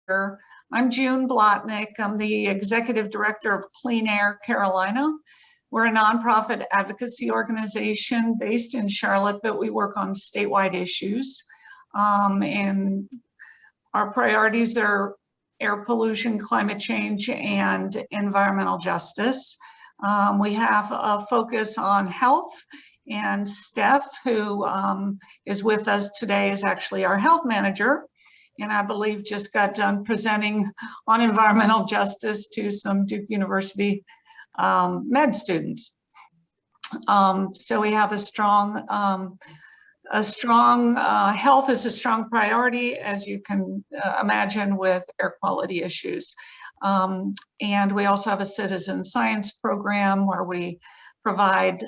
I'm June Blotnick. I'm the Executive Director of Clean Air Carolina. We're a nonprofit advocacy organization based in Charlotte, but we work on statewide issues. And our priorities are air pollution, climate change, and environmental justice. We have a focus on health, and Steph, who is with us today, is actually our health manager, and I believe just got done presenting on environmental justice to some Duke University med students. So we have a strong health is a strong priority, as you can imagine, with air quality issues. And we also have a citizen science program where we provide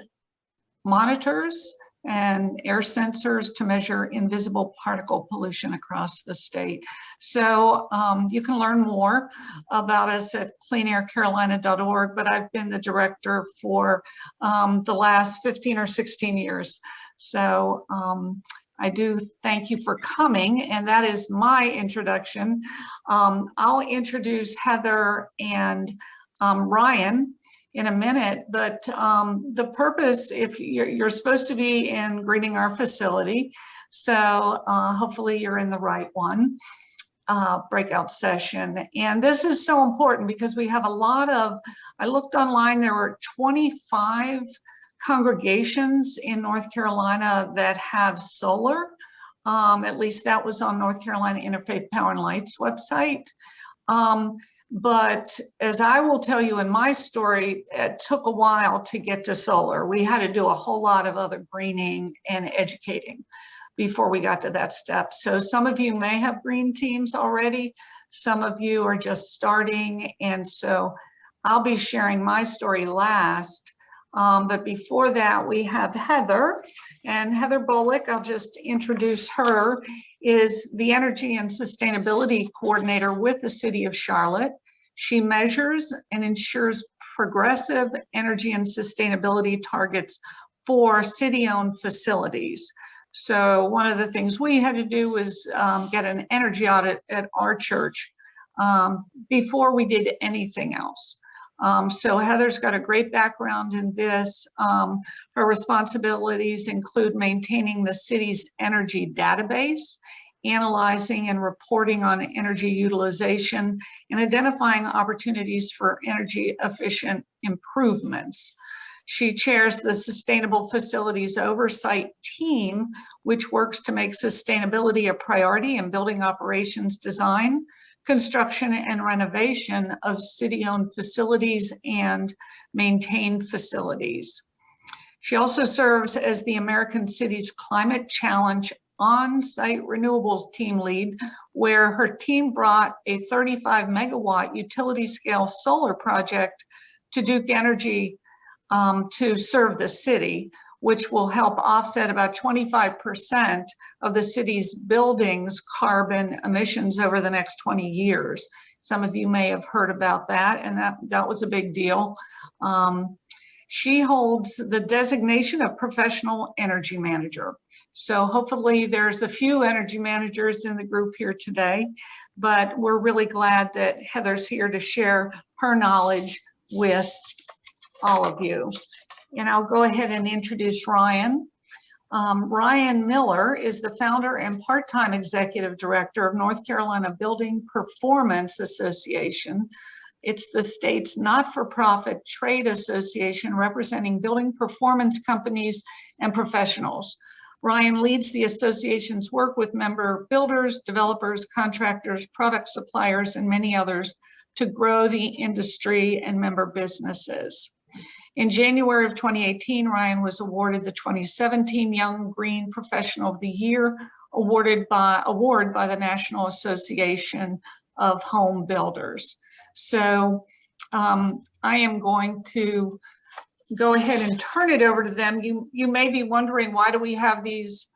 monitors and air sensors to measure invisible particle pollution across the state. So you can learn more about us at cleanaircarolina.org, but I've been the director for the last 15 or 16 years. So I do thank you for coming, and that is my introduction. I'll introduce Heather and Ryan in a minute, but the purpose, if you're supposed to be in greeting our facility, so hopefully you're in the right one, breakout session. And this is so important because we have a lot of, I looked online, there were 25 congregations in North Carolina that have solar. At least that was on North Carolina Interfaith Power and Light's website. But as I will tell you in my story, it took a while to get to solar. We had to do a whole lot of other greening and educating before we got to that step. So some of you may have green teams already. Some of you are just starting. And so I'll be sharing my story last. But before that, we have Heather, and Heather Bullock, I'll just introduce her, is the Energy and Sustainability Coordinator with the City of Charlotte. She measures and ensures progressive energy and sustainability targets for city-owned facilities. So one of the things we had to do was get an energy audit at our church before we did anything else. So Heather's got a great background in this. Her responsibilities include maintaining the city's energy database, analyzing and reporting on energy utilization, and identifying opportunities for energy efficient improvements. She chairs the Sustainable Facilities Oversight Team, which works to make sustainability a priority in building operations design, construction and renovation of city-owned facilities and maintained facilities. She also serves as the American Cities Climate Challenge on-site renewables team lead, where her team brought a 35 megawatt utility scale solar project to Duke Energy to serve the city, which will help offset about 25% of the city's buildings' carbon emissions over the next 20 years. Some of you may have heard about that, and that was a big deal. She holds the designation of Professional Energy Manager. So hopefully there's a few energy managers in the group here today, but we're really glad that Heather's here to share her knowledge with all of you. And I'll go ahead and introduce Ryan. Ryan Miller is the founder and part-time executive director of North Carolina Building Performance Association. It's the state's not-for-profit trade association representing building performance companies and professionals. Ryan leads the association's work with member builders, developers, contractors, product suppliers, and many others to grow the industry and member businesses. In January of 2018, Ryan was awarded the 2017 Young Green Professional of the Year award by the National Association of Home Builders. So I am going to go ahead and turn it over to them. You may be wondering, why do we have these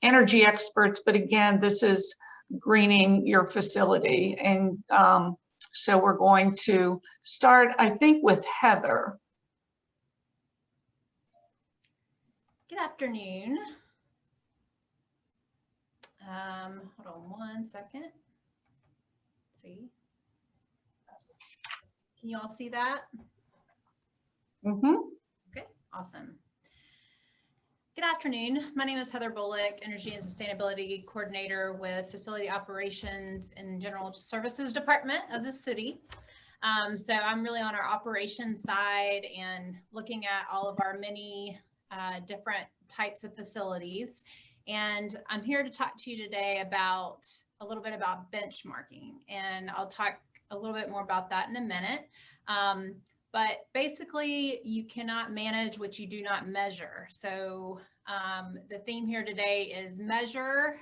energy experts? But again, this is greening your facility. And so we're going to start, I think, with Heather. Good afternoon. Hold on one 1 second. Let's see. Can you all see that? Mm-hmm. Okay, awesome. Good afternoon. My name is Heather Bullock, Energy and Sustainability Coordinator with Facility Operations and General Services Department of the city. So I'm really on our operations side and looking at all of our many different types of facilities. And I'm here to talk to you today about a little bit about benchmarking, and I'll talk a little bit more about that in a minute. But basically, you cannot manage what you do not measure. So the theme here today is measure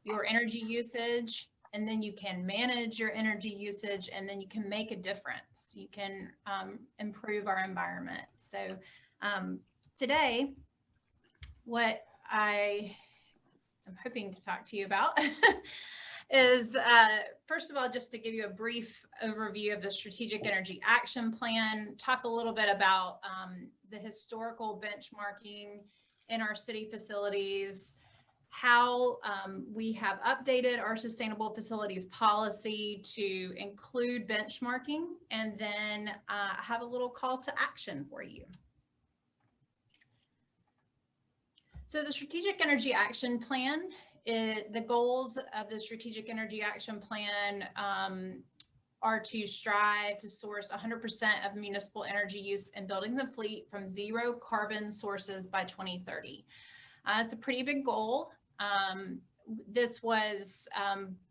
your energy usage, and then you can manage your energy usage, and then you can make a difference. You can improve our environment. So today, what I am hoping to talk to you about is, first of all, just to give you a brief overview of the Strategic Energy Action Plan, talk a little bit about the historical benchmarking in our city facilities, how we have updated our Sustainable Facilities Policy to include benchmarking, and then have a little call to action for you. So the Strategic Energy Action Plan, the goals of the Strategic Energy Action Plan are to strive to source 100% of municipal energy use in buildings and fleet from zero carbon sources by 2030. It's a pretty big goal. This was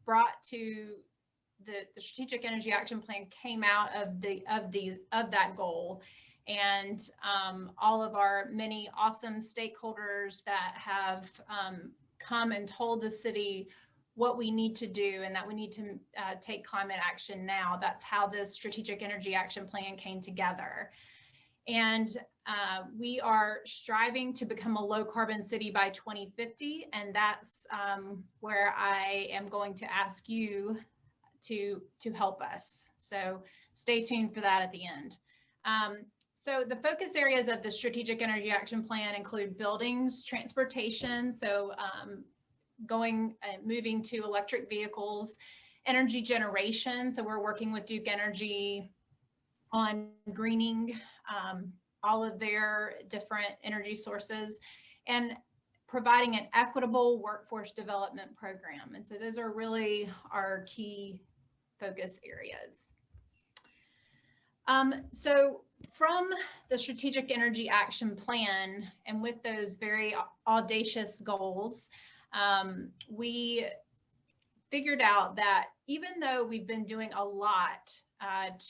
brought to the Strategic Energy Action Plan came out of that goal. And all of our many awesome stakeholders that have come and told the city what we need to do and that we need to take climate action now. That's how this Strategic Energy Action Plan came together. And we are striving to become a low carbon city by 2050. And that's where I am going to ask you to help us. So stay tuned for that at the end. So the focus areas of the Strategic Energy Action Plan include buildings, transportation, so moving to electric vehicles, energy generation, so we're working with Duke Energy on greening all of their different energy sources, and providing an equitable workforce development program. And so those are really our key focus areas. So from the Strategic Energy Action Plan, and with those very audacious goals, we figured out that even though we've been doing a lot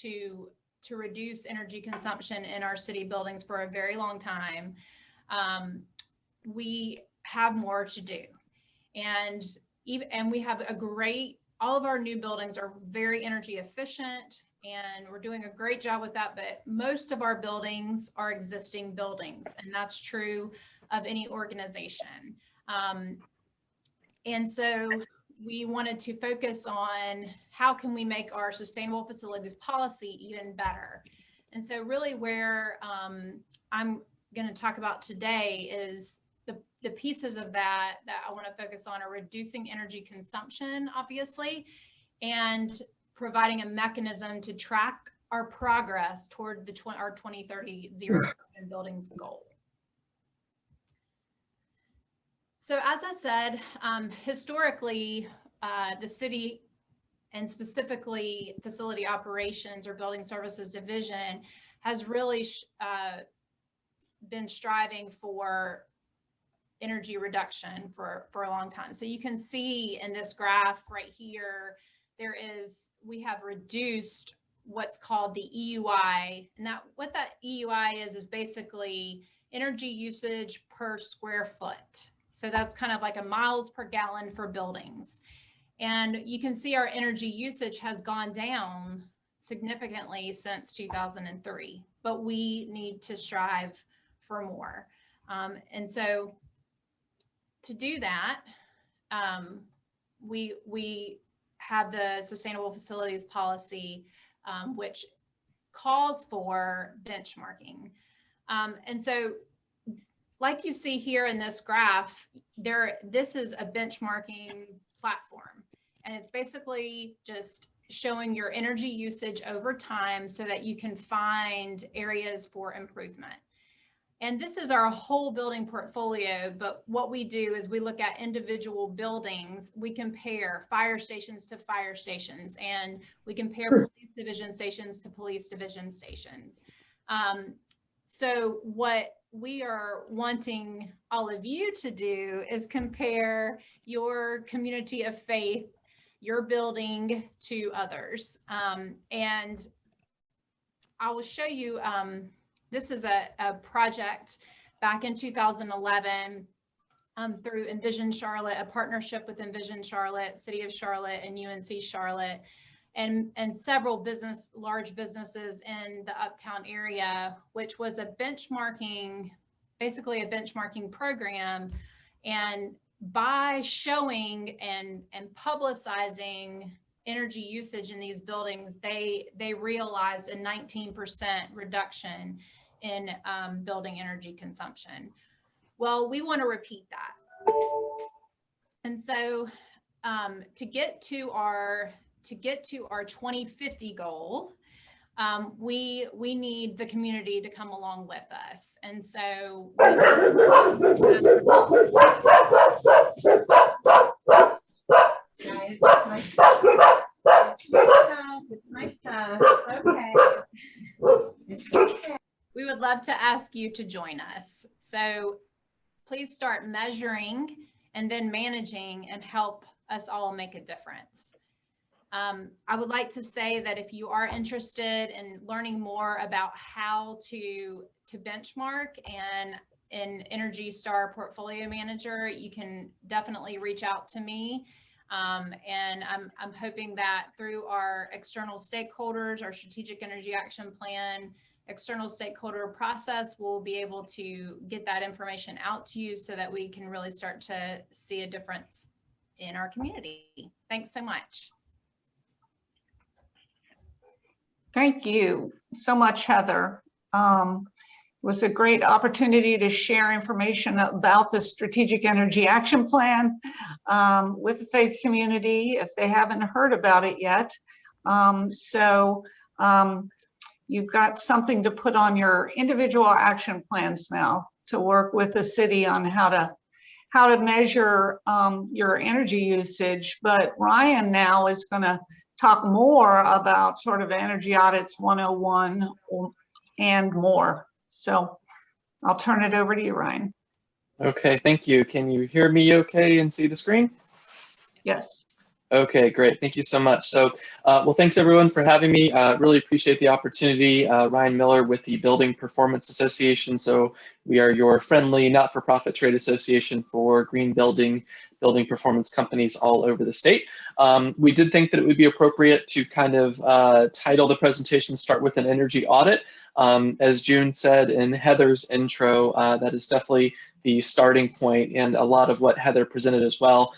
to reduce energy consumption in our city buildings for a very long time, we have more to do. And we have all of our new buildings are very energy efficient, and we're doing a great job with that, but most of our buildings are existing buildings, and that's true of any organization. And so we wanted to focus on how can we make our Sustainable Facilities Policy even better. And so really where I'm going to talk about today is the pieces of that I want to focus on are reducing energy consumption, obviously, and providing a mechanism to track our progress toward our 2030 zero carbon buildings goal. So as I said, historically, the city, and specifically facility operations or building services division, has really been striving for energy reduction for a long time. So you can see in this graph right here, we have reduced what's called the EUI. And what that EUI is basically energy usage per square foot. So that's kind of like a miles per gallon for buildings. And you can see our energy usage has gone down significantly since 2003, but we need to strive for more. And so to do that, we have the Sustainable Facilities Policy, which calls for benchmarking. And so like you see here in this graph, this is a benchmarking platform. And it's basically just showing your energy usage over time so that you can find areas for improvement. And this is our whole building portfolio, but what we do is we look at individual buildings. We compare fire stations to fire stations, and we compare police division stations to police division stations. So what we are wanting all of you to do is compare your community of faith, your building, to others. And I will show you, this is a project back in 2011 through Envision Charlotte, a partnership with Envision Charlotte, City of Charlotte, and UNC Charlotte, and several large businesses in the Uptown area, which was a benchmarking, basically a benchmarking program. And by showing and publicizing energy usage in these buildings, they realized a 19% reduction in building energy consumption. Well, we want to repeat that. And so to get to our 2050 goal, we need the community to come along with us. And so guys, it's my stuff. It's okay. It's okay. We would love to ask you to join us. So please start measuring and then managing and help us all make a difference. I would like to say that if you are interested in learning more about how to benchmark and an Energy Star portfolio manager, you can definitely reach out to me. And I'm hoping that through our external stakeholders, our strategic energy action plan, external stakeholder process, we'll be able to get that information out to you so that we can really start to see a difference in our community. Thanks so much. Thank you so much, Heather. It was a great opportunity to share information about the Strategic Energy Action Plan with the faith community if they haven't heard about it yet. You've got something to put on your individual action plans now to work with the city on how to measure your energy usage. But Ryan now is going to talk more about sort of energy audits 101 and more. So I'll turn it over to you, Ryan. Okay, thank you. Can you hear me okay and see the screen? Yes. Okay, great. Thank you so much. So, well, thanks everyone for having me. Really appreciate the opportunity. Ryan Miller with the Building Performance Association. So we are your friendly, not-for-profit trade association for green building performance companies all over the state. We did think that it would be appropriate to kind of title the presentation, start with an energy audit. As June said in Heather's intro, that is definitely the starting point, and a lot of what Heather presented as well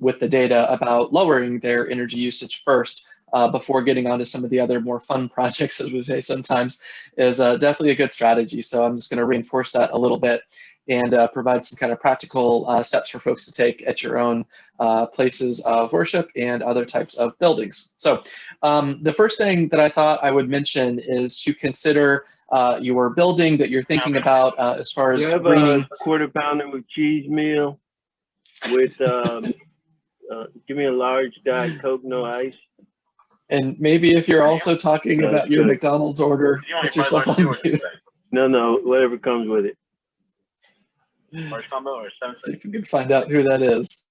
with the data about lowering their energy usage first before getting onto some of the other more fun projects, as we say sometimes, is definitely a good strategy. So I'm just going to reinforce that a little bit and provide some kind of practical steps for folks to take at your own places of worship and other types of buildings. So the first thing that I thought I would mention is to consider your building that you're thinking about as far as greening. A quarter pounder with cheese meal with give me a large Diet Coke, no ice. And maybe if you're also talking about your McDonald's order, put yourself on mute. No, whatever comes with it. See if we can find out who that is.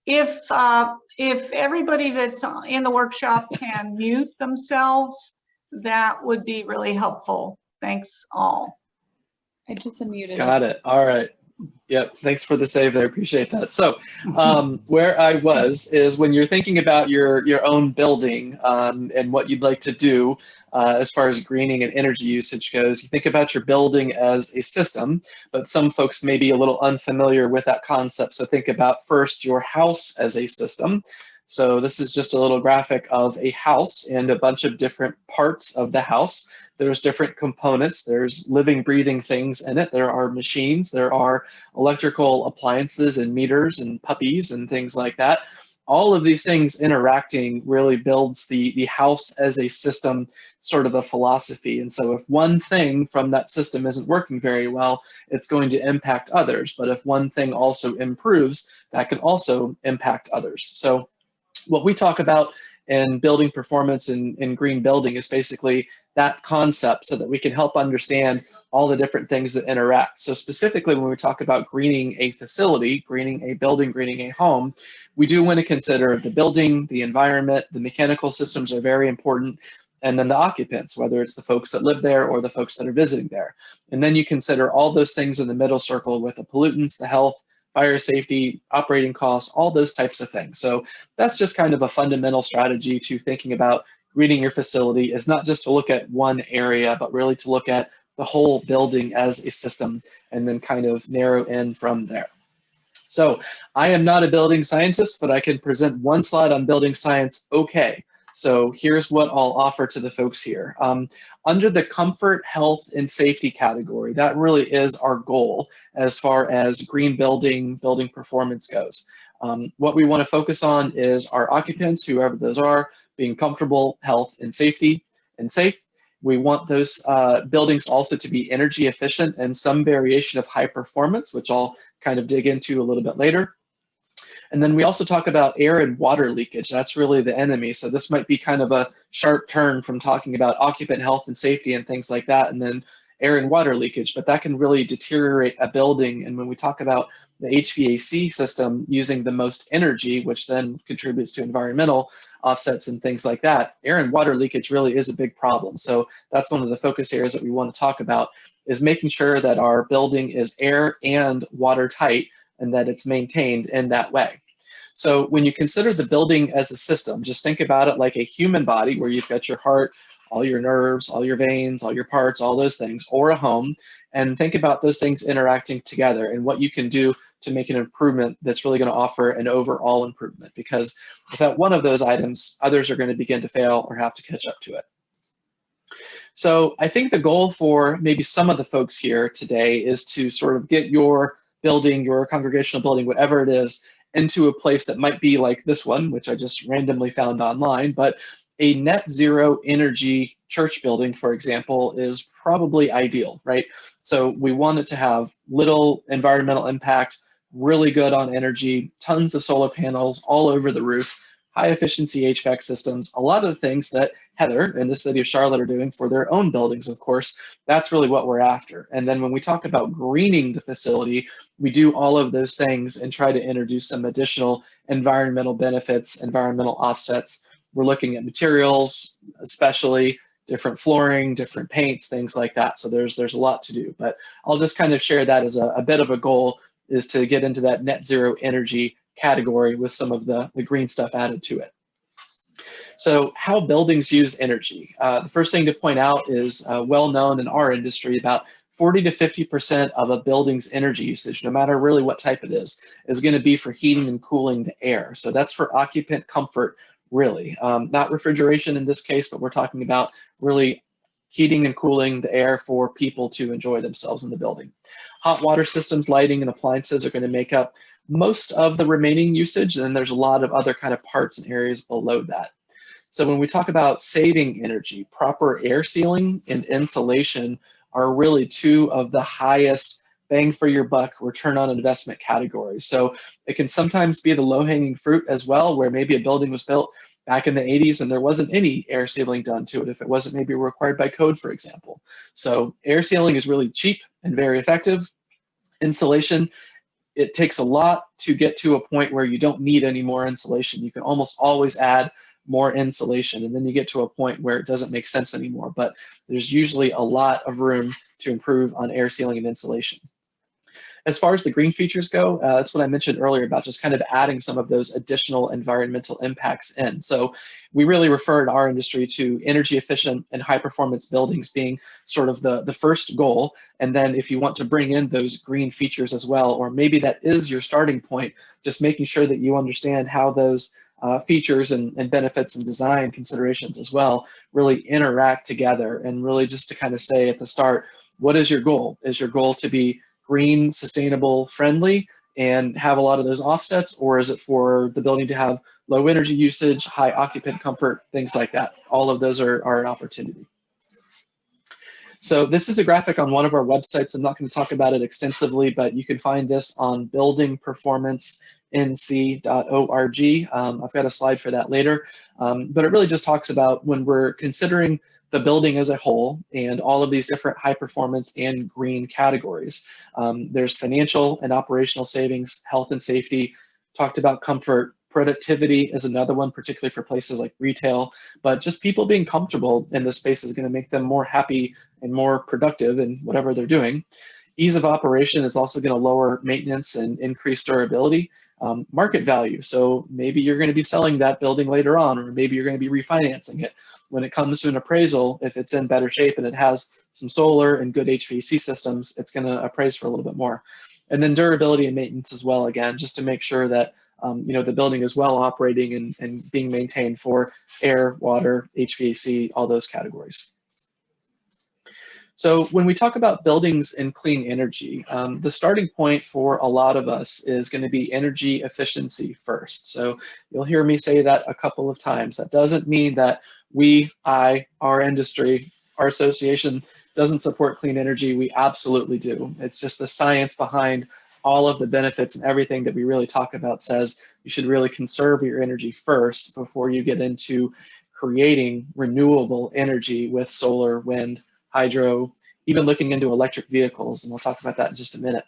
If everybody that's in the workshop can mute themselves, that would be really helpful. Thanks all. I just unmuted. Got it. All right. Yep. Thanks for the save there. Appreciate that. So where I was is when you're thinking about your own building and what you'd like to do as far as greening and energy usage goes, you think about your building as a system, but some folks may be a little unfamiliar with that concept. So think about first your house as a system. So this is just a little graphic of a house and a bunch of different parts of the house. There's different components. There's living, breathing things in it. There are machines. There are electrical appliances and meters and puppies and things like that. all of these things interacting really builds the house as a system sort of a philosophy. And so if one thing from that system isn't working very well, it's going to impact others. But if one thing also improves, that can also impact others. So what we talk about in building performance in green building is basically that concept so that we can help understand all the different things that interact. So specifically when we talk about greening a facility, greening a building, greening a home, we do want to consider the building, the environment, the mechanical systems are very important, and then the occupants, whether it's the folks that live there or the folks that are visiting there. And then you consider all those things in the middle circle with the pollutants, the health, fire safety, operating costs, all those types of things. So that's just kind of a fundamental strategy to thinking about greening your facility, is not just to look at one area, but really to look at the whole building as a system and then kind of narrow in from there. So I am not a building scientist, but I can present one slide on building science. Okay, so here's what I'll offer to the folks here. Under the comfort, health, and safety category, that really is our goal as far as green building performance goes. What we want to focus on is our occupants, whoever those are, being comfortable, health, and safety, and safe. We want those buildings also to be energy efficient and some variation of high performance, which I'll kind of dig into a little bit later. And then we also talk about air and water leakage. That's really the enemy. So this might be kind of a sharp turn from talking about occupant health and safety and things like that, and then air and water leakage, but that can really deteriorate a building. And when we talk about the HVAC system using the most energy, which then contributes to environmental offsets and things like that, air and water leakage really is a big problem. So that's one of the focus areas that we want to talk about, is making sure that our building is air and watertight and that it's maintained in that way. So when you consider the building as a system, just think about it like a human body where you've got your heart, all your nerves, all your veins, all your parts, all those things, or a home, and think about those things interacting together and what you can do to make an improvement that's really going to offer an overall improvement, because without one of those items, others are going to begin to fail or have to catch up to it. So I think the goal for maybe some of the folks here today is to sort of get your building, your congregational building, whatever it is, into a place that might be like this one, which I just randomly found online, but a net zero energy church building, for example, is probably ideal, right? So we want it to have little environmental impact, really good on energy, tons of solar panels all over the roof, high efficiency HVAC systems, a lot of the things that Heather and the city of Charlotte are doing for their own buildings, of course. That's really what we're after. And then when we talk about greening the facility, we do all of those things and try to introduce some additional environmental benefits, environmental offsets. We're looking at materials, especially different flooring, different paints, things like that. So there's a lot to do, but I'll just kind of share that as a bit of a goal, is to get into that net zero energy category with some of the green stuff added to it. So how buildings use energy. The first thing to point out is well known in our industry, about 40 to 50% of a building's energy usage, no matter really what type it is going to be for heating and cooling the air. So that's for occupant comfort, really. Not refrigeration in this case, but we're talking about really heating and cooling the air for people to enjoy themselves in the building. Hot water systems, lighting, and appliances are going to make up most of the remaining usage, and then there's a lot of other kind of parts and areas below that. So when we talk about saving energy, proper air sealing and insulation are really two of the highest bang for your buck return on investment categories. So it can sometimes be the low-hanging fruit as well, where maybe a building was built back in the 80s and there wasn't any air sealing done to it if it wasn't maybe required by code, for example. So air sealing is really cheap and very effective. Insulation, it takes a lot to get to a point where you don't need any more insulation. You can almost always add more insulation, and then you get to a point where it doesn't make sense anymore, but there's usually a lot of room to improve on air sealing and insulation. As far as the green features go, that's what I mentioned earlier about just kind of adding some of those additional environmental impacts in. So we really refer in our industry to energy efficient and high performance buildings being sort of the first goal. And then if you want to bring in those green features as well, or maybe that is your starting point, just making sure that you understand how those features and benefits and design considerations as well really interact together, and really just to kind of say at the start, what is your goal? Is your goal to be green, sustainable, friendly, and have a lot of those offsets, or is it for the building to have low energy usage, high occupant comfort, things like that? All of those are an opportunity. So this is a graphic on one of our websites. I'm not going to talk about it extensively, but you can find this on buildingperformancenc.org. I've got a slide for that later, but it really just talks about when we're considering the building as a whole and all of these different high performance and green categories. There's financial and operational savings, health and safety, talked about comfort. Productivity is another one, particularly for places like retail, but just people being comfortable in the space is going to make them more happy and more productive in whatever they're doing. Ease of operation is also going to lower maintenance and increase durability. Market value, so maybe you're going to be selling that building later on, or maybe you're going to be refinancing it. When it comes to an appraisal, if it's in better shape and it has some solar and good HVAC systems, it's going to appraise for a little bit more. And then durability and maintenance as well, again, just to make sure that the building is well operating and being maintained for air, water, HVAC, all those categories. So when we talk about buildings and clean energy, the starting point for a lot of us is going to be energy efficiency first. So you'll hear me say that a couple of times. That doesn't mean that our industry, our association doesn't support clean energy. We absolutely do. It's just the science behind all of the benefits and everything that we really talk about says you should really conserve your energy first before you get into creating renewable energy with solar, wind, hydro, even looking into electric vehicles, and we'll talk about that in just a minute.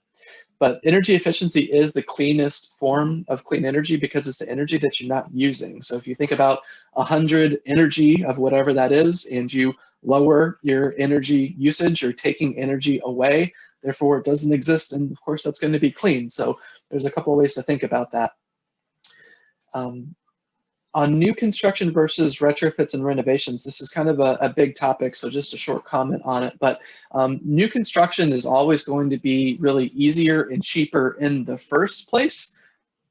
But energy efficiency is the cleanest form of clean energy because it's the energy that you're not using. So if you think about 100 energy of whatever that is, and you lower your energy usage, you're taking energy away, therefore it doesn't exist, and of course that's going to be clean. So there's a couple of ways to think about that. On new construction versus retrofits and renovations, this is kind of a big topic, so just a short comment on it. But new construction is always going to be really easier and cheaper in the first place,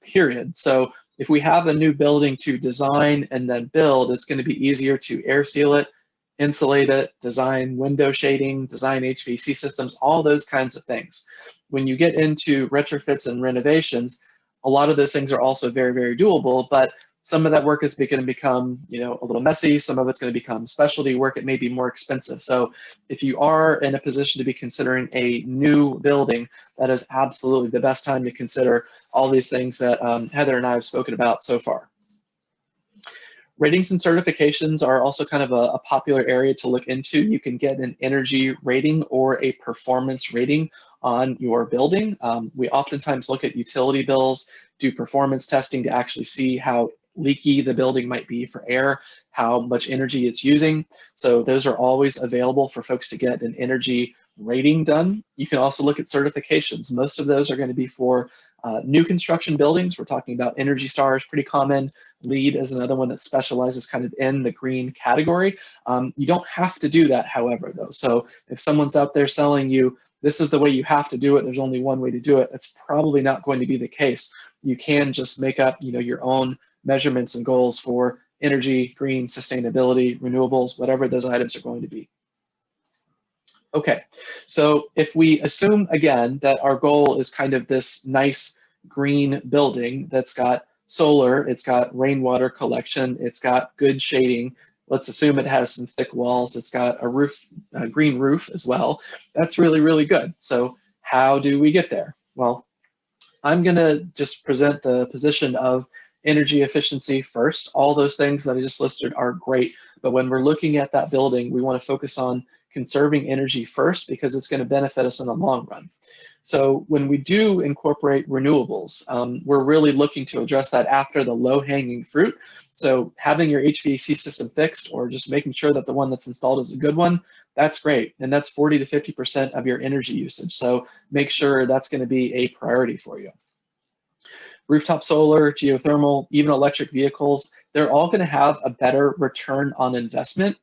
period. So if we have a new building to design and then build, it's going to be easier to air seal it, insulate it, design window shading, design HVAC systems, all those kinds of things. When you get into retrofits and renovations, a lot of those things are also very, very doable, but some of that work is going to become, a little messy. Some of it's going to become specialty work. It may be more expensive. So if you are in a position to be considering a new building, that is absolutely the best time to consider all these things that Heather and I have spoken about so far. Ratings and certifications are also kind of a popular area to look into. You can get an energy rating or a performance rating on your building. We oftentimes look at utility bills, do performance testing to actually see how leaky the building might be for air, how much energy it's using. So those are always available for folks to get an energy rating done. You can also look at certifications. Most of those are going to be for new construction buildings. We're talking about Energy Star is pretty common. LEED is another one that specializes kind of in the green category. You don't have to do that, however, though. So if someone's out there selling you, this is the way you have to do it, there's only one way to do it, that's probably not going to be the case. You can just make up, your own measurements and goals for energy, green, sustainability, renewables, whatever those items are going to be. Okay, so if we assume again that our goal is kind of this nice green building that's got solar, it's got rainwater collection, it's got good shading, let's assume it has some thick walls, it's got a roof, a green roof as well, that's really, really good. So how do we get there? Well, I'm gonna just present the position of energy efficiency first. All those things that I just listed are great, but when we're looking at that building, we want to focus on conserving energy first because it's going to benefit us in the long run. So when we do incorporate renewables, we're really looking to address that after the low-hanging fruit. So having your HVAC system fixed or just making sure that the one that's installed is a good one, that's great. And that's 40 to 50% of your energy usage. So make sure that's going to be a priority for you. Rooftop solar, geothermal, even electric vehicles, they're all going to have a better return on investment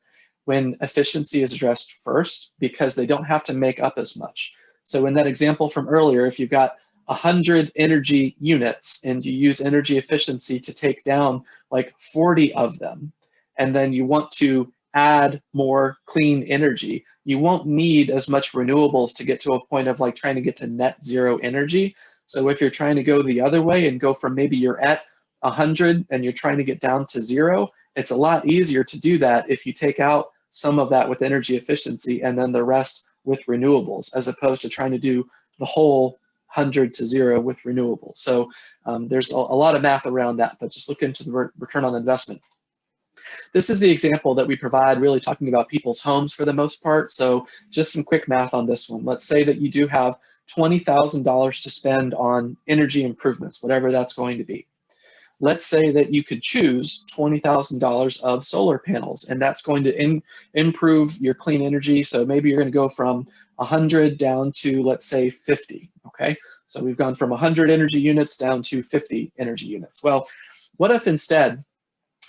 when efficiency is addressed first because they don't have to make up as much. So in that example from earlier, if you've got 100 energy units and you use energy efficiency to take down like 40 of them, and then you want to add more clean energy, you won't need as much renewables to get to a point of like trying to get to net zero energy. So if you're trying to go the other way and go from maybe you're at 100 and you're trying to get down to 0, it's a lot easier to do that if you take out some of that with energy efficiency and then the rest with renewables, as opposed to trying to do the whole 100 to 0 with renewables. So there's a lot of math around that, but just look into the return on investment. This is the example that we provide, really talking about people's homes for the most part. So just some quick math on this one. Let's say that you do have $20,000 to spend on energy improvements, whatever that's going to be. Let's say that you could choose $20,000 of solar panels, and that's going to improve your clean energy. So maybe you're going to go from 100 down to, let's say, 50, okay? So we've gone from 100 energy units down to 50 energy units. Well, what if instead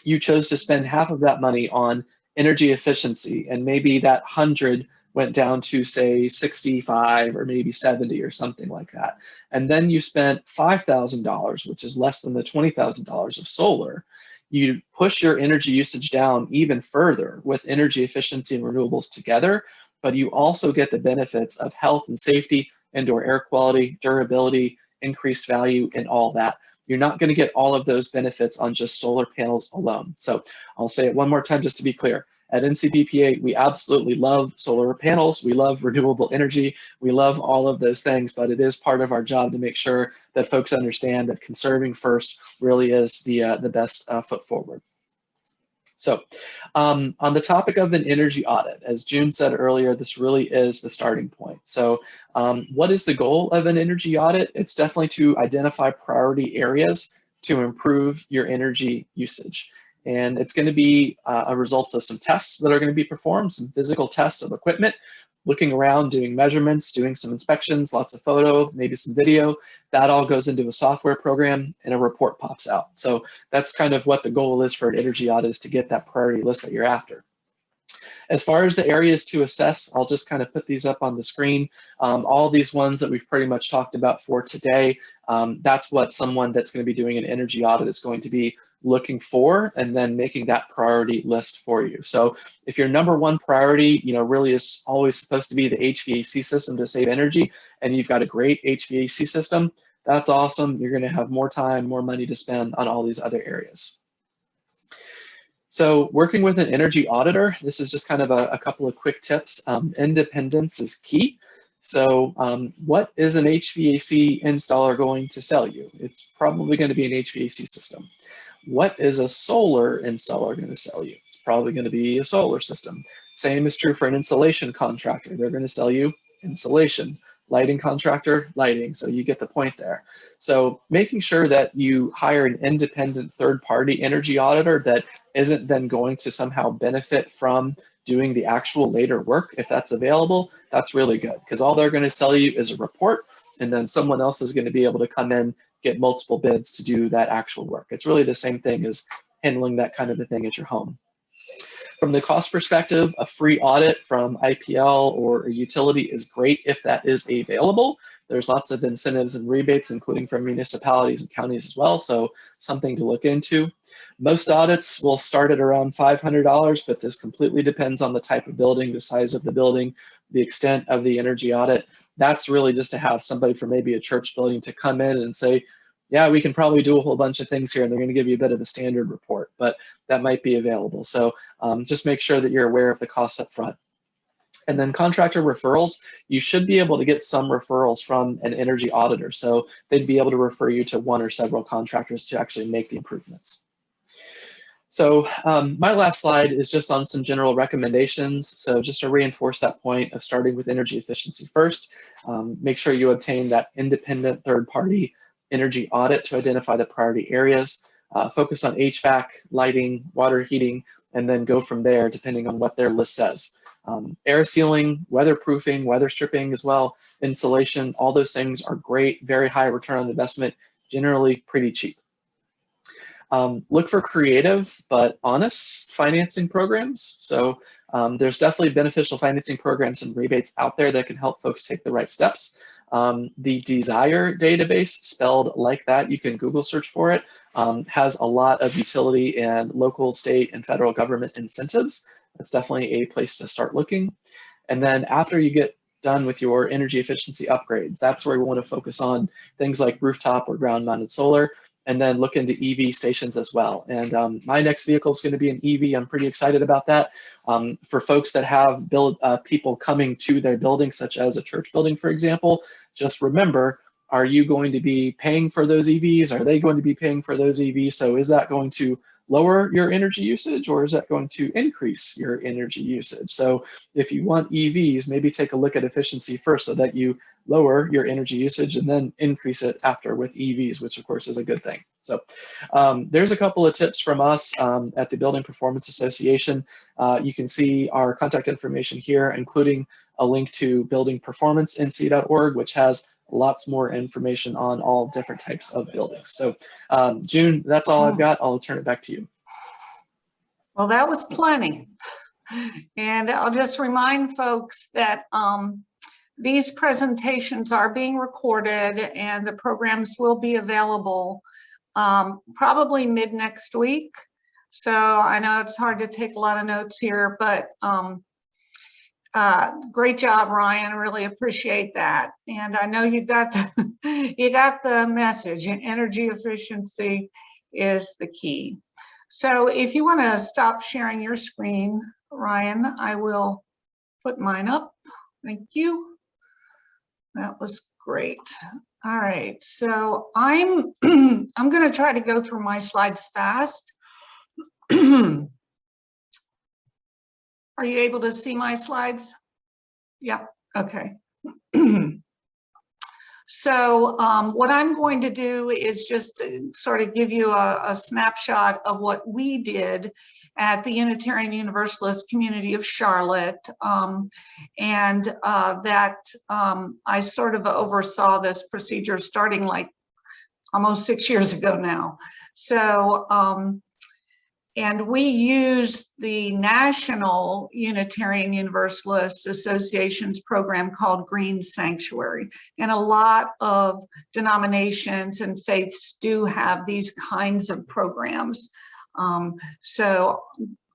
you chose to spend half of that money on energy efficiency, and maybe that 100 went down to, say, 65 or maybe 70 or something like that. And then you spent $5,000, which is less than the $20,000 of solar. You push your energy usage down even further with energy efficiency and renewables together, but you also get the benefits of health and safety, indoor air quality, durability, increased value, and all that. You're not going to get all of those benefits on just solar panels alone. So I'll say it one more time just to be clear. At NCBPA, we absolutely love solar panels. We love renewable energy. We love all of those things, but it is part of our job to make sure that folks understand that conserving first really is the best foot forward. So on the topic of an energy audit, as June said earlier, this really is the starting point. So what is the goal of an energy audit? It's definitely to identify priority areas to improve your energy usage. And it's going to be a result of some tests that are going to be performed, some physical tests of equipment, looking around, doing measurements, doing some inspections, lots of photo, maybe some video. That all goes into a software program and a report pops out. So that's kind of what the goal is for an energy audit, is to get that priority list that you're after. As far as the areas to assess, I'll just kind of put these up on the screen. All these ones that we've pretty much talked about for today, that's what someone that's going to be doing an energy audit is going to be looking for, and then making that priority list for you. So if your number one priority, really is always supposed to be the HVAC system to save energy, and you've got a great HVAC system, that's awesome. You're going to have more time, more money to spend on all these other areas. So working with an energy auditor, this is just kind of a couple of quick tips. Independence is key. So what is an HVAC installer going to sell you? It's probably going to be an HVAC system. What is a solar installer going to sell you? It's probably going to be a solar system. Same is true for an insulation contractor. They're going to sell you insulation. Lighting contractor, lighting. So you get the point there. So making sure that you hire an independent third-party energy auditor that isn't then going to somehow benefit from doing the actual later work, if that's available, that's really good, because all they're going to sell you is a report, and then someone else is going to be able to come in, get multiple bids to do that actual work. It's really the same thing as handling that kind of a thing at your home. From the cost perspective, a free audit from IPL or a utility is great if that is available. There's lots of incentives and rebates, including from municipalities and counties as well, so something to look into. Most audits will start at around $500, but this completely depends on the type of building, the size of the building, the extent of the energy audit. That's really just to have somebody from maybe a church building to come in and say, yeah, we can probably do a whole bunch of things here, and they're going to give you a bit of a standard report, but that might be available. So just make sure that you're aware of the costs up front. And then contractor referrals, you should be able to get some referrals from an energy auditor. So they'd be able to refer you to one or several contractors to actually make the improvements. So my last slide is just on some general recommendations. So just to reinforce that point of starting with energy efficiency first, make sure you obtain that independent third-party energy audit to identify the priority areas, focus on HVAC, lighting, water heating, and then go from there depending on what their list says. Air sealing, weatherproofing, weather stripping as well, insulation, all those things are great, very high return on investment, generally pretty cheap. Look for creative but honest financing programs. So there's definitely beneficial financing programs and rebates out there that can help folks take the right steps. The Desire database, spelled like that, you can Google search for it, has a lot of utility and local, state, and federal government incentives. That's definitely a place to start looking. And then after you get done with your energy efficiency upgrades. That's where we want to focus on things like rooftop or ground mounted solar, and then look into EV stations as well. And my next vehicle is going to be an EV. I'm pretty excited about that. For folks that have people coming to their building, such as a church building, for example, just remember, are you going to be paying for those EVs? Are they going to be paying for those EVs? So is that going to lower your energy usage, or is that going to increase your energy usage? So if you want EVs, maybe take a look at efficiency first so that you lower your energy usage and then increase it after with EVs, which of course is a good thing. So there's a couple of tips from us at the Building Performance Association. You can see our contact information here, including a link to buildingperformancenc.org, which has lots more information on all different types of buildings. So June, that's all I've got. I'll turn it back to you. Well, that was plenty. And I'll just remind folks that these presentations are being recorded and the programs will be available probably mid next week. So I know it's hard to take a lot of notes here, but great job, Ryan. Really appreciate that. And I know you got the message. Energy efficiency is the key. So if you want to stop sharing your screen, Ryan, I will put mine up. Thank you. That was great. All right. So I'm going to try to go through my slides fast. Are you able to see my slides? Yeah, okay. So what I'm going to do is just sort of give you a snapshot of what we did at the Unitarian Universalist community of Charlotte. And that I sort of oversaw this procedure starting like almost 6 years ago now. So, and we use the National Unitarian Universalist Association's program called Green Sanctuary. And a lot of denominations and faiths do have these kinds of programs. So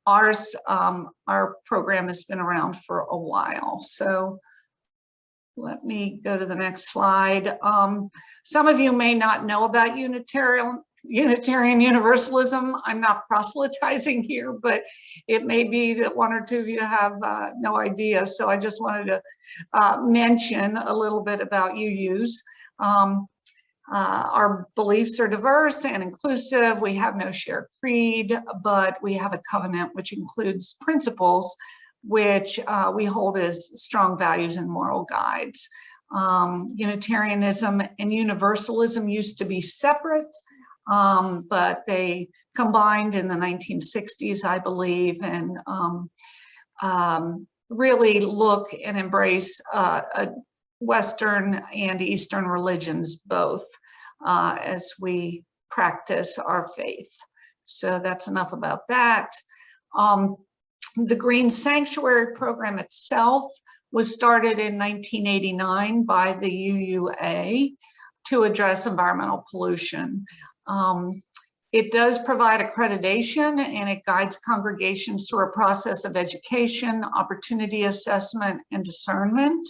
ours, our program has been around for a while. So let me go to the next slide. Some of you may not know about Unitarian Universalism. I'm not proselytizing here, but it may be that one or two of you have no idea. So I just wanted to mention a little bit about UUs. Our beliefs are diverse and inclusive. We have no shared creed, but we have a covenant which includes principles which we hold as strong values and moral guides. Unitarianism and Universalism used to be separate, but they combined in the 1960s, I believe, and really look and embrace Western and Eastern religions both as we practice our faith. So that's enough about that. The Green Sanctuary program itself was started in 1989 by the UUA to address environmental pollution. It does provide accreditation and it guides congregations through a process of education, opportunity assessment, and discernment.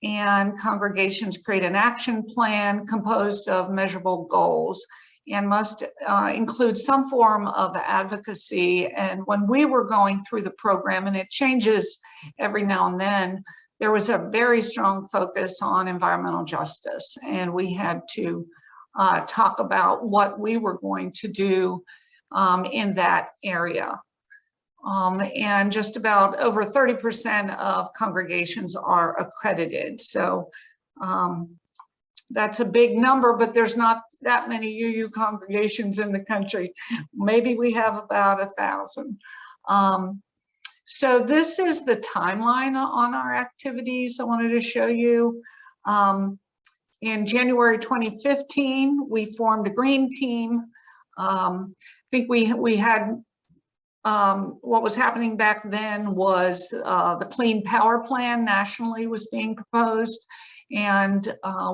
And congregations create an action plan composed of measurable goals and must include some form of advocacy. And when we were going through the program, and it changes every now and then, there was a very strong focus on environmental justice. And we had to talk about what we were going to do in that area. And just about over 30% of congregations are accredited. So that's a big number, but there's not that many UU congregations in the country. Maybe we have about 1,000. So this is the timeline on our activities I wanted to show you. In January 2015, we formed a green team. I think we had, what was happening back then was the Clean Power Plan nationally was being proposed. And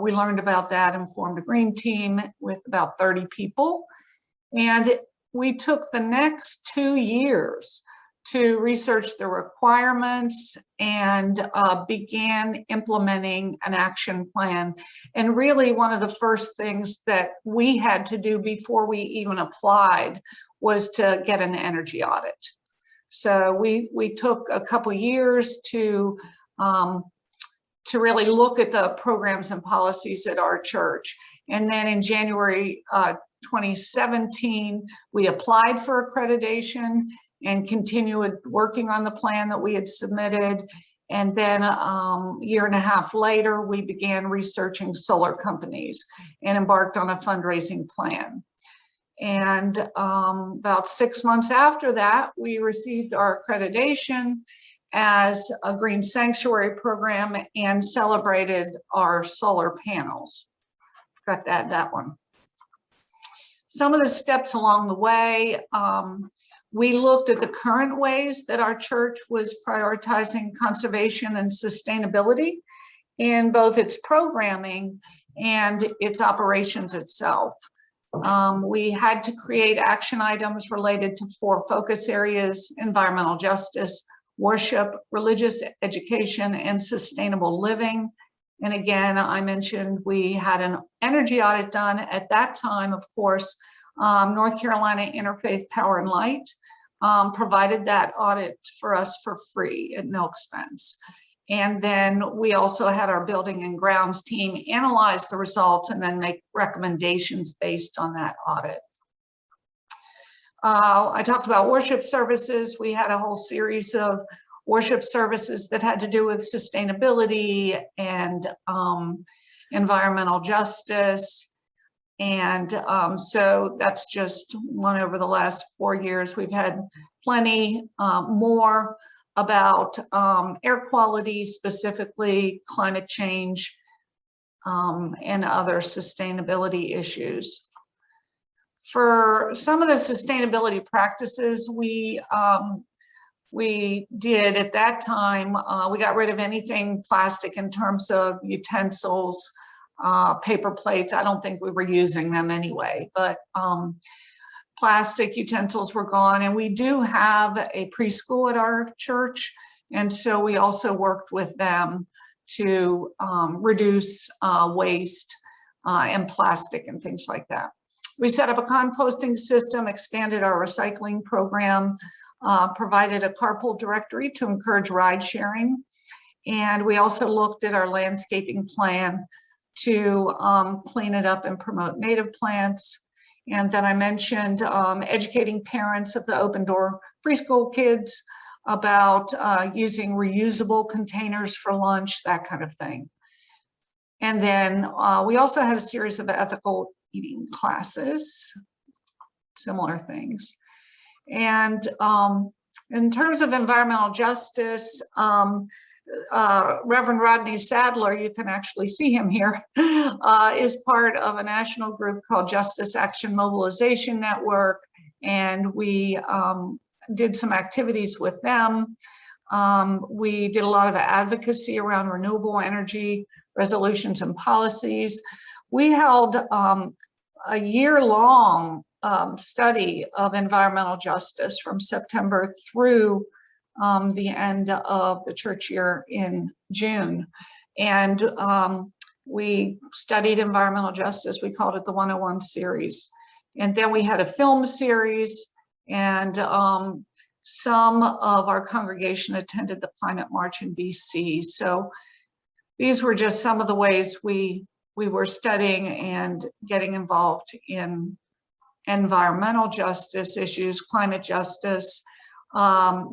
we learned about that and formed a green team with about 30 people. And we took the next 2 years to research the requirements and began implementing an action plan. And really one of the first things that we had to do before we even applied was to get an energy audit. So we took a couple years to really look at the programs and policies at our church. And then in January 2017, we applied for accreditation and continued working on the plan that we had submitted. And then a year and a half later, we began researching solar companies and embarked on a fundraising plan. And about 6 months after that, we received our accreditation as a green sanctuary program and celebrated our solar panels. Forgot to add that one. Some of the steps along the way, we looked at the current ways that our church was prioritizing conservation and sustainability in both its programming and its operations itself. We had to create action items related to 4 focus areas: environmental justice, worship, religious education, and sustainable living. And again, I mentioned we had an energy audit done at that time. Of course, North Carolina Interfaith Power and Light provided that audit for us for free at no expense. And then we also had our building and grounds team analyze the results and then make recommendations based on that audit. I talked about worship services. We had a whole series of worship services that had to do with sustainability and environmental justice. And so that's just one over the last 4 years. We've had plenty more about air quality, specifically climate change, and other sustainability issues. For some of the sustainability practices we did at that time, we got rid of anything plastic in terms of utensils, paper plates. I don't think we were using them anyway, but plastic utensils were gone. And we do have a preschool at our church. And so we also worked with them to reduce waste and plastic and things like that. We set up a composting system, expanded our recycling program, provided a carpool directory to encourage ride sharing. And we also looked at our landscaping plan to clean it up and promote native plants. And then I mentioned educating parents of the open door preschool kids about using reusable containers for lunch, that kind of thing. And then we also had a series of ethical eating classes, similar things. And in terms of environmental justice, Reverend Rodney Sadler, you can actually see him here, is part of a national group called Justice Action Mobilization Network. And we did some activities with them. We did a lot of advocacy around renewable energy resolutions and policies. We held a year-long study of environmental justice from September through the end of the church year in June. And we studied environmental justice. We called it the 101 series. And then we had a film series, and some of our congregation attended the climate march in DC. So these were just some of the ways we were studying and getting involved in environmental justice issues, climate justice.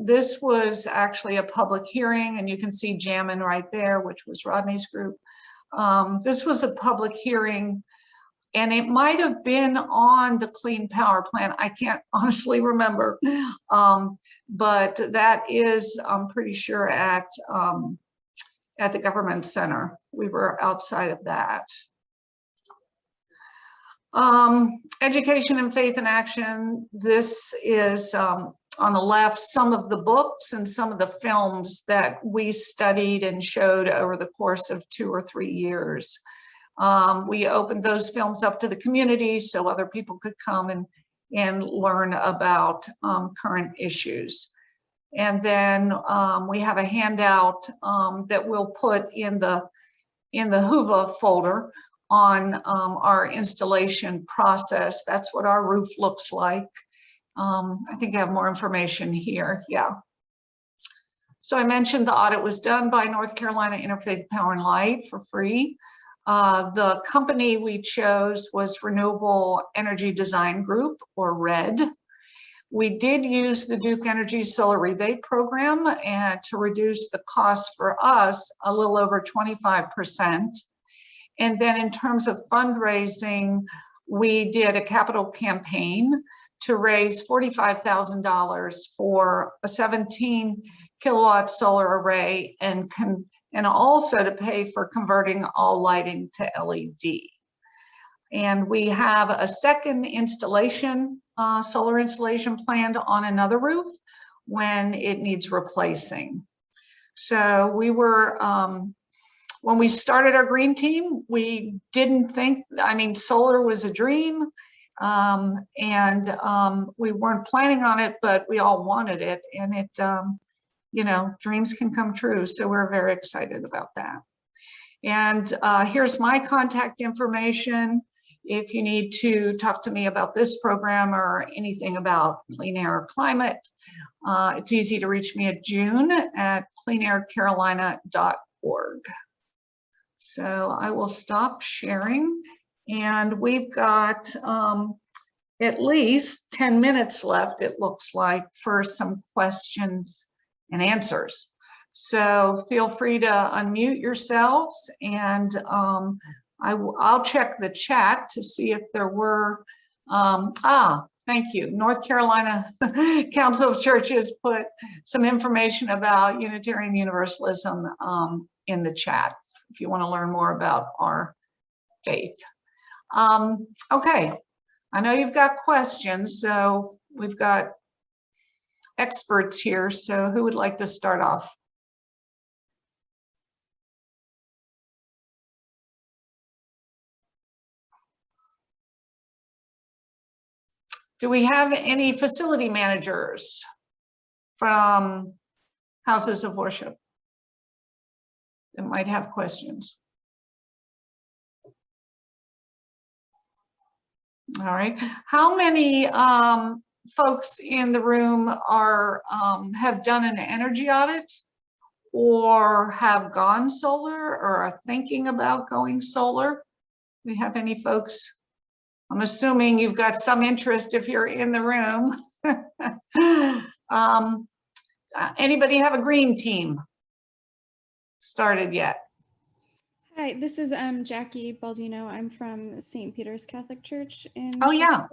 This was actually a public hearing, and you can see Jammin right there, which was Rodney's group. This was a public hearing, and it might have been on the Clean Power Plan. I can't honestly remember, but that is, I'm pretty sure, at the government center. We were outside of that. Education and faith in action. This is on the left, some of the books and some of the films that we studied and showed over the course of 2 or 3 years. We opened those films up to the community so other people could come and learn about current issues. And then we have a handout that we'll put in the HUVA folder on our installation process. That's what our roof looks like. I think I have more information here. Yeah. So I mentioned the audit was done by North Carolina Interfaith Power and Light for free. The company we chose was Renewable Energy Design Group, or RED. We did use the Duke Energy Solar Rebate Program and to reduce the cost for us a little over 25%. And then in terms of fundraising, we did a capital campaign to raise $45,000 for a 17 kilowatt solar array and also to pay for converting all lighting to LED. And we have a second installation, solar installation planned on another roof when it needs replacing. So we were, when we started our green team, we didn't think, I mean, solar was a dream. We weren't planning on it, but we all wanted it, and it, you know, dreams can come true. So we're very excited about that. And here's my contact information. If you need to talk to me about this program or anything about clean air or climate, it's easy to reach me at june@cleanaircarolina.org. So I will stop sharing. And we've got at least 10 minutes left, it looks like, for some questions and answers. So feel free to unmute yourselves, and I'll check the chat to see if there were, thank you. North Carolina Council of Churches put some information about Unitarian Universalism in the chat, if you want to learn more about our faith. Okay, I know you've got questions, so we've got experts here. So who would like to start off? Do we have any facility managers from houses of worship that might have questions? All right. How many folks in the room are have done an energy audit or have gone solar or are thinking about going solar? Do we have any folks? I'm assuming you've got some interest if you're in the room. Anybody have a green team started yet? Hi, this is Jackie Baldino. I'm from St. Peter's Catholic Church in Oh, yeah.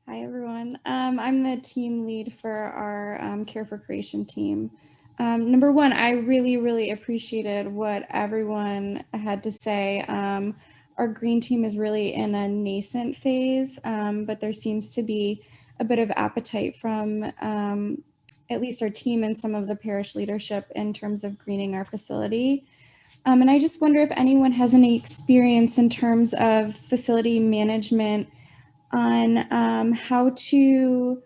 Hi, everyone. I'm the team lead for our Care for Creation team. Number one, I really appreciated what everyone had to say. Our green team is really in a nascent phase, but there seems to be a bit of appetite from at least our team and some of the parish leadership in terms of greening our facility. And I just wonder if anyone has any experience in terms of facility management on how to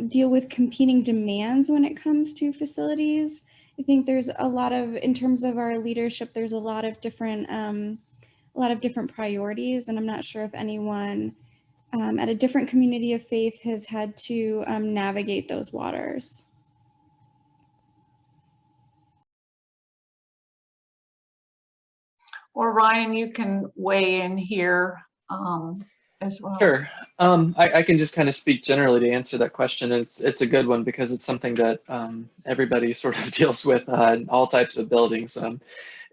deal with competing demands when it comes to facilities. I think there's a lot of, in terms of our leadership, there's a lot of different priorities, and I'm not sure if anyone at a different community of faith has had to navigate those waters. Or Ryan, you can weigh in here as well. Sure. I can just kind of speak generally to answer that question. It's a good one because it's something that everybody sort of deals with in all types of buildings.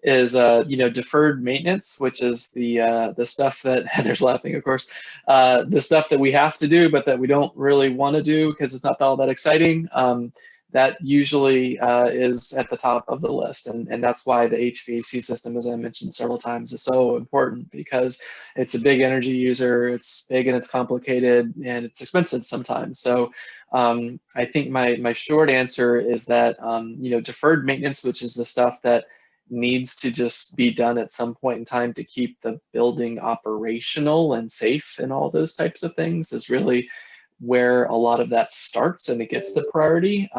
Is deferred maintenance, which is the stuff that Heather's laughing, of course, the stuff that we have to do but that we don't really want to do because it's not all that exciting. That usually is at the top of the list, and that's why the HVAC system, as I mentioned several times, is so important, because it's a big energy user, it's big and it's complicated and it's expensive sometimes. So I think my short answer is that deferred maintenance, which is the stuff that needs to just be done at some point in time to keep the building operational and safe and all those types of things, is really where a lot of that starts and it gets the priority.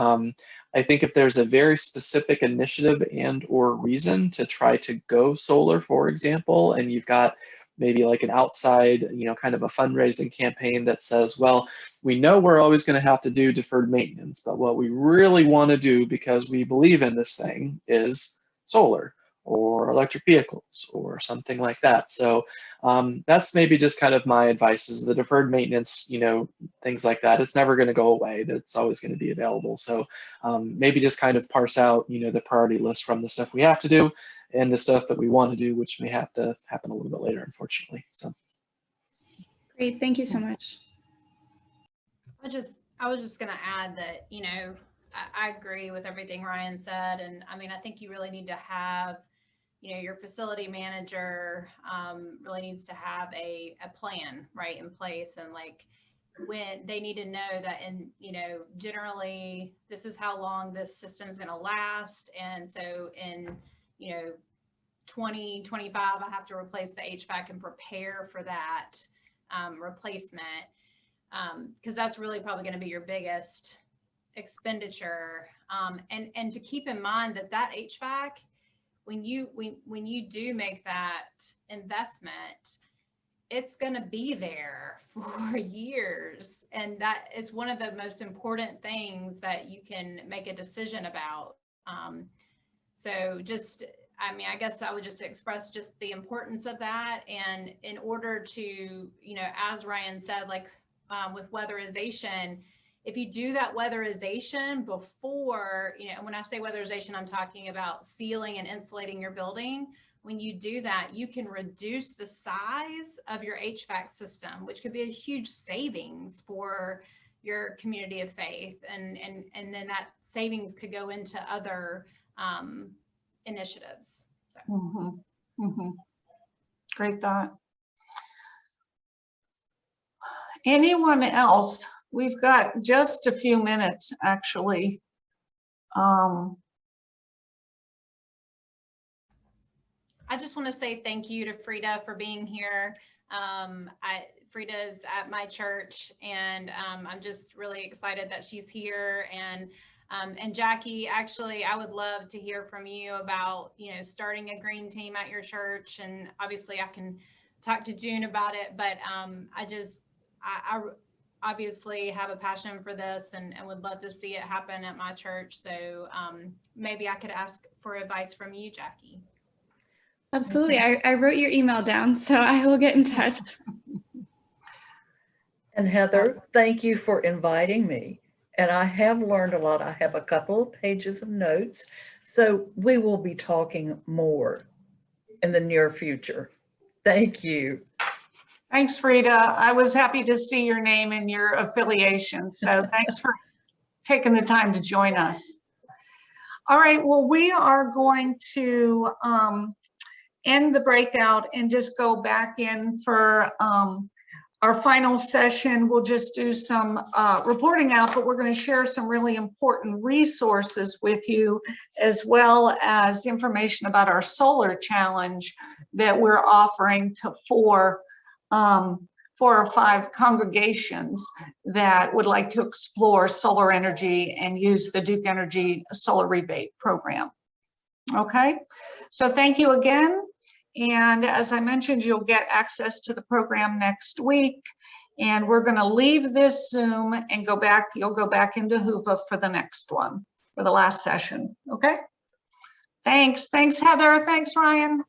I think if there's a very specific initiative and or reason to try to go solar, for example, and you've got maybe like an outside, kind of a fundraising campaign that says, well, we know we're always going to have to do deferred maintenance, but what we really want to do because we believe in this thing is solar or electric vehicles or something like that. So that's maybe just kind of my advice is the deferred maintenance, things like that. It's never going to go away. It's always going to be available. So maybe just kind of parse out, the priority list from the stuff we have to do and the stuff that we want to do, which may have to happen a little bit later, unfortunately. So. Great, thank you so much. I was just going to add that, I agree with everything Ryan said. And I mean, I think you really need to have, your facility manager really needs to have a plan right in place. And like when they need to know that, and, generally this is how long this system is going to last. And so in, 2025, I have to replace the HVAC and prepare for that replacement. Because that's really probably going to be your biggest expenditure. And to keep in mind that HVAC, when you do make that investment, it's going to be there for years. And that is one of the most important things that you can make a decision about. So just, I guess I would just express just the importance of that. And in order to, as Ryan said, like, with weatherization, if you do that weatherization before, and when I say weatherization, I'm talking about sealing and insulating your building. When you do that, you can reduce the size of your HVAC system, which could be a huge savings for your community of faith. And then that savings could go into other initiatives. So. Great thought. Anyone else? We've got just a few minutes, actually. I just want to say thank you to Frida for being here. Frida is at my church, and I'm just really excited that she's here. And Jackie, actually, I would love to hear from you about, starting a green team at your church. And obviously I can talk to June about it, but I obviously have a passion for this and would love to see it happen at my church. So maybe I could ask for advice from you, Jackie. Absolutely. I wrote your email down, so I will get in touch. And Heather, thank you for inviting me. And I have learned a lot. I have a couple of pages of notes. So we will be talking more in the near future. Thank you. Thanks, Frida. I was happy to see your name and your affiliation. So thanks for taking the time to join us. All right, well, we are going to end the breakout and just go back in for our final session. We'll just do some reporting out, but we're going to share some really important resources with you, as well as information about our solar challenge that we're offering to four or five congregations that would like to explore solar energy and use the Duke Energy Solar Rebate Program. Okay, so thank you again. And as I mentioned, you'll get access to the program next week. And we're going to leave this Zoom and go back. You'll go back into Hoover for the next one, for the last session. Okay. Thanks. Thanks, Heather. Thanks, Ryan.